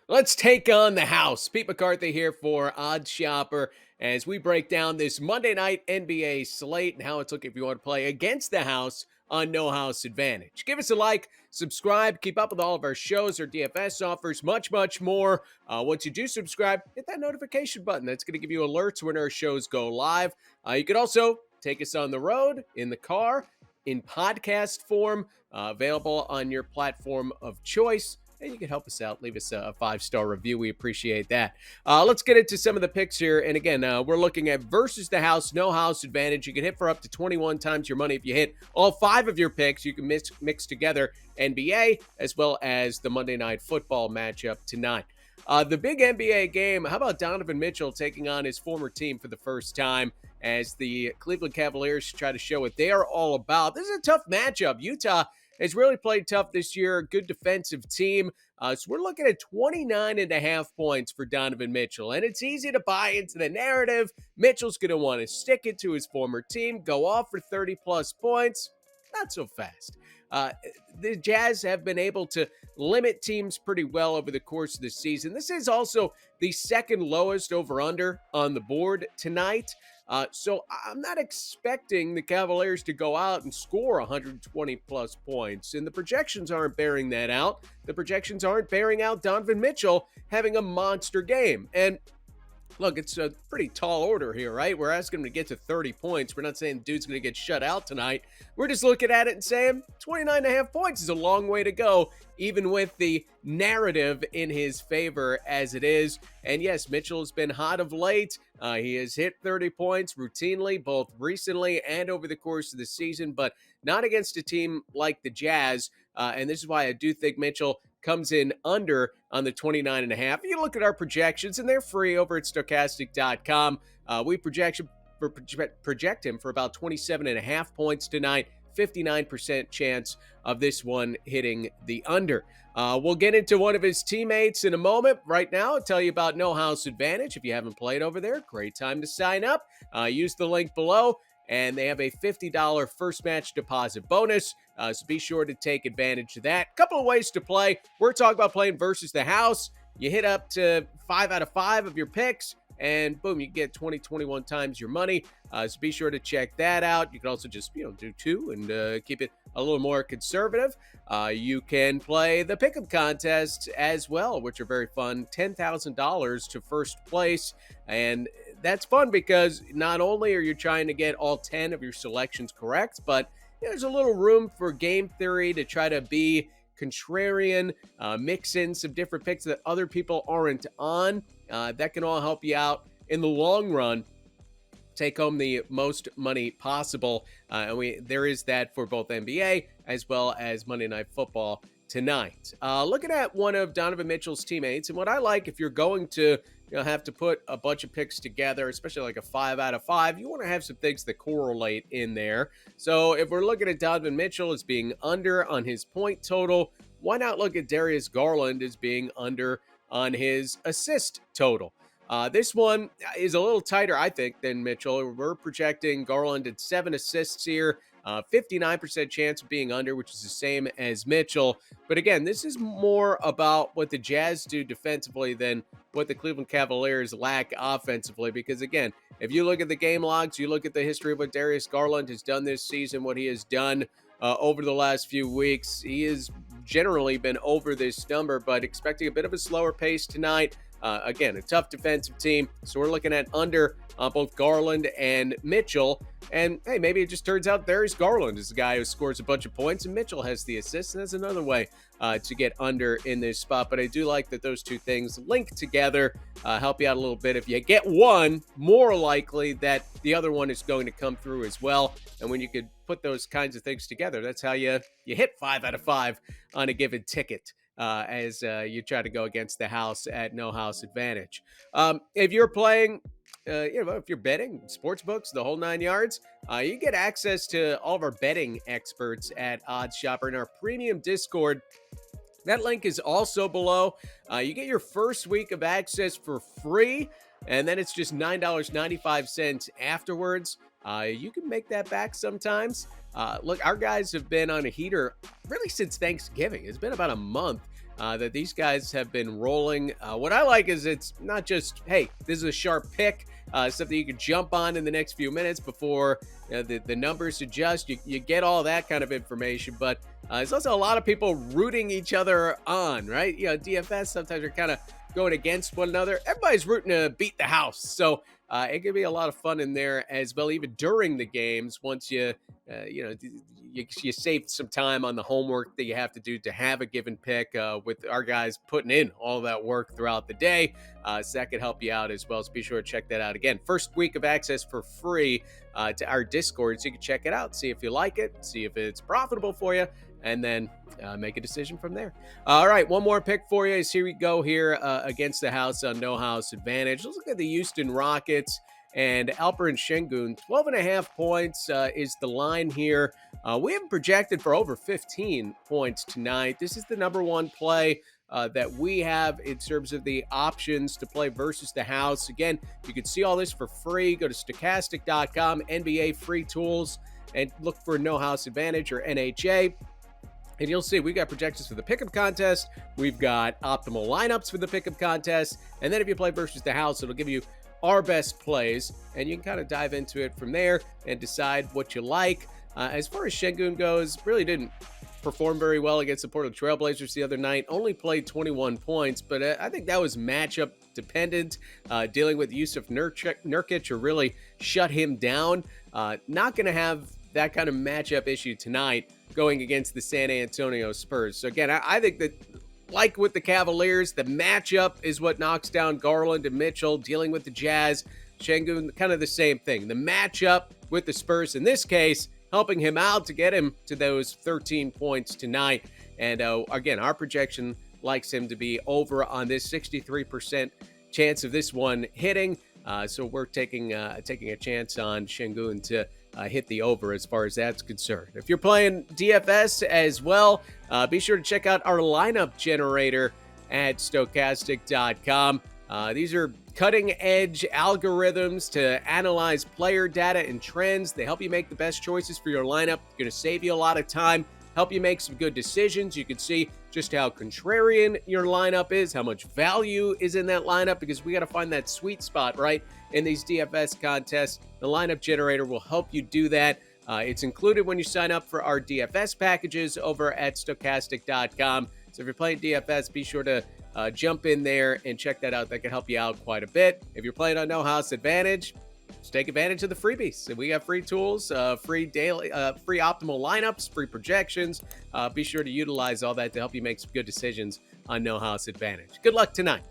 Let's take on the house. Pete McCarthy here for OddsShopper as we break down this Monday night NBA slate and how it's looking if you want to play against the house on No House Advantage. Give us a like, subscribe, keep up with all of our shows, our DFS offers, much more. Once you do subscribe, hit that notification button. That's going to give you alerts when our shows go live. You can also take us on the road, in the car, in podcast form, available on your platform of choice. And you can help us out. Leave us a 5-star review. We appreciate that. Let's get into some of the picks here. And again, we're looking at versus the house, no house advantage. You can hit for up to 21 times your money if you hit all 5 of your picks. You can mix together NBA as well as the Monday Night Football matchup tonight. The big NBA game, how about Donovan Mitchell taking on his former team for the first time as the Cleveland Cavaliers try to show what they are all about. This is a tough matchup. Utah has really played tough this year. Good defensive team. So we're looking at 29.5 points for Donovan Mitchell. And it's easy to buy into the narrative. Mitchell's going to want to stick it to his former team, go off for 30-plus points. Not so fast. The Jazz have been able to limit teams pretty well over the course of the season. This is also the second lowest over-under on the board tonight. So I'm not expecting the Cavaliers to go out and score 120-plus points, and the projections aren't bearing that out. The projections aren't bearing out Donovan Mitchell having a monster game. And look, it's a pretty tall order here, right? We're asking him to get to 30 points. We're not saying the dude's going to get shut out tonight. We're just looking at it and saying 29.5 points is a long way to go, even with the narrative in his favor as it is. And yes, Mitchell has been hot of late. He has hit 30 points routinely, both recently and over the course of the season, but not against a team like the Jazz. And this is why I do think Mitchell comes in under on the 29.5. You look at our projections, and they're free over at stochastic.com. We project him for about 27.5 points tonight. 59% chance of this one hitting the under. We'll get into one of his teammates in a moment. Right now, I'll tell you about No House Advantage. If you haven't played over there, great time to sign up. Use the link below, and they have a $50 first match deposit bonus. So be sure to take advantage of that. Couple of ways to play. We're talking about playing versus the house. You hit up to 5 out of 5 of your picks, and boom, you get 21 times your money. So be sure to check that out. You can also just, do 2 and keep it a little more conservative. You can play the pick'em contest as well, which are very fun. $10,000 to first place. And that's fun because not only are you trying to get all 10 of your selections correct, but there's a little room for game theory to try to be contrarian, mix in some different picks that other people aren't on. That can all help you out in the long run. Take home the most money possible. And there is that for both NBA as well as Monday Night Football tonight. Looking at one of Donovan Mitchell's teammates, and what I like, if you're going to have to put a bunch of picks together, especially like a 5 out of 5, you want to have some things that correlate in there. So if we're looking at Donovan Mitchell as being under on his point total, why not look at Darius Garland as being under on his assist total? This one is a little tighter, I think, than Mitchell. We're projecting Garland at 7 assists here. 59% chance of being under, which is the same as Mitchell. But again, this is more about what the Jazz do defensively than what the Cleveland Cavaliers lack offensively. Because again, if you look at the game logs, you look at the history of what Darius Garland has done this season, what he has done over the last few weeks, he has generally been over this number, but expecting a bit of a slower pace tonight. Again, a tough defensive team. So we're looking at under both Garland and Mitchell. And hey, maybe it just turns out Darius Garland is the guy who scores a bunch of points and Mitchell has the assists. And that's another way to get under in this spot. But I do like that those two things link together, help you out a little bit. If you get one, more likely that the other one is going to come through as well. And when you could put those kinds of things together, that's how you hit 5 out of 5 on a given ticket. As you try to go against the house at No House Advantage. If you're playing, if you're betting, sports books, the whole 9 yards, you get access to all of our betting experts at OddsShopper in our premium Discord. That link is also below. You get your first week of access for free, and then it's just $9.95 afterwards. You can make that back sometimes. Look, our guys have been on a heater really since Thanksgiving. It's been about a month that these guys have been rolling. What I like is it's not just, hey, this is a sharp pick, something you can jump on in the next few minutes before the numbers adjust. You get all that kind of information, but there's also a lot of people rooting each other on, right? DFS sometimes are kind of going against one another. Everybody's rooting to beat the house. So it can be a lot of fun in there as well, even during the games. Once you save some time on the homework that you have to do to have a given pick, with our guys putting in all that work throughout the day. So that could help you out as well. So be sure to check that out. Again, first week of access for free to our Discord, so you can check it out, see if you like it, see if it's profitable for you, and then make a decision from there. All right, one more pick for you. Is here we go here against the house on no house advantage. Let's look at the Houston Rockets and Alperen Sengün. 12.5 points is the line here. We have projected for over 15 points tonight. This is the number one play that we have in terms of the options to play versus the house. Again, you can see all this for free. Go to stochastic.com, NBA free tools, and look for no house advantage or NHA. And you'll see we got projections for the pick'em contest. We've got optimal lineups for the pick'em contest. And then if you play versus the house, it'll give you our best plays. And you can kind of dive into it from there and decide what you like. As far as Sengün goes, really didn't perform very well against the Portland Trailblazers the other night. Only played 21 points, but I think that was matchup dependent. Dealing with Yusuf Nurkic really shut him down. Not going to have that kind of matchup issue tonight going against the San Antonio Spurs. So again, I think that, like with the Cavaliers, the matchup is what knocks down Garland and Mitchell. Dealing with the Jazz, Sengün, kind of the same thing. The matchup with the Spurs, in this case, helping him out to get him to those 13 points tonight. And again, our projection likes him to be over on this 63% chance of this one hitting. So we're taking a chance on Sengün to hit the over as far as that's concerned. If you're playing DFS as well, be sure to check out our lineup generator at stochastic.com. These are cutting-edge algorithms to analyze player data and trends. They help you make the best choices for your lineup. It's going to save you a lot of time, help you make some good decisions. You can see just how contrarian your lineup is, how much value is in that lineup, because we got to find that sweet spot, right, in these DFS contests. The lineup generator will help you do that. It's included when you sign up for our DFS packages over at stochastic.com. So if you're playing DFS, be sure to jump in there and check that out. That can help you out quite a bit. If you're playing on No House Advantage, just take advantage of the freebies. So we got free tools, free daily, free optimal lineups, free projections. Be sure to utilize all that to help you make some good decisions on No House Advantage. Good luck tonight.